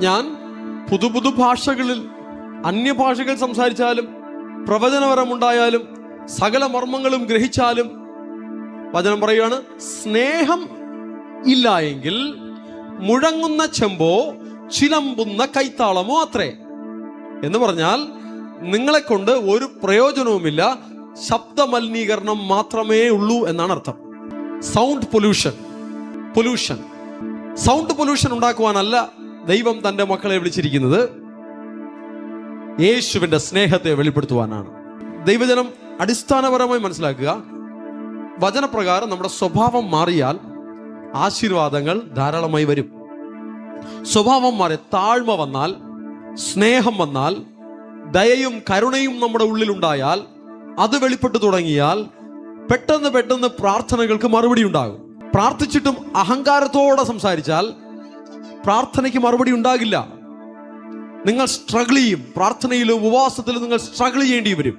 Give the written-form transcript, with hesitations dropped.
ഞാൻ പുതു ഭാഷകളിൽ അന്യഭാഷകൾ സംസാരിച്ചാലും പ്രവചനപരമുണ്ടായാലും സകല മർമ്മങ്ങളും ഗ്രഹിച്ചാലും വചനം പറയുകയാണ്, സ്നേഹം ഇല്ല എങ്കിൽ മുഴങ്ങുന്ന ചെമ്പോ ചിലമ്പുന്ന കൈത്താളമോ അത്രേ. എന്ന് പറഞ്ഞാൽ നിങ്ങളെ കൊണ്ട് ഒരു പ്രയോജനവുമില്ല, ശബ്ദ മലിനീകരണം മാത്രമേ ഉള്ളൂ എന്നാണ് അർത്ഥം. സൗണ്ട് പൊല്യൂഷൻ ഉണ്ടാക്കുവാനല്ല ദൈവം തൻ്റെ മക്കളെ വിളിച്ചിരിക്കുന്നത്, യേശുവിൻ്റെ സ്നേഹത്തെ വെളിപ്പെടുത്തുവാനാണ്. ദൈവജനം അടിസ്ഥാനപരമായി മനസ്സിലാക്കുക, വചനപ്രകാരം നമ്മുടെ സ്വഭാവം മാറിയാൽ ആശീർവാദങ്ങൾ ധാരാളമായി വരും. സ്വഭാവം മാറി താഴ്മ വന്നാൽ, സ്നേഹം വന്നാൽ, ദയയും കരുണയും നമ്മുടെ ഉള്ളിലുണ്ടായാൽ, അത് വെളിപ്പെട്ടു തുടങ്ങിയാൽ പെട്ടെന്ന് പ്രാർത്ഥനകൾക്ക് മറുപടി ഉണ്ടാകും. പ്രാർത്ഥിച്ചിട്ടും അഹങ്കാരത്തോടെ സംസാരിച്ചാൽ പ്രാർത്ഥനയ്ക്ക് മറുപടി ഉണ്ടാകില്ല. നിങ്ങൾ സ്ട്രഗിൾ ചെയ്യും. പ്രാർത്ഥനയിലും ഉപവാസത്തിലും നിങ്ങൾ സ്ട്രഗിൾ ചെയ്യേണ്ടി വരും.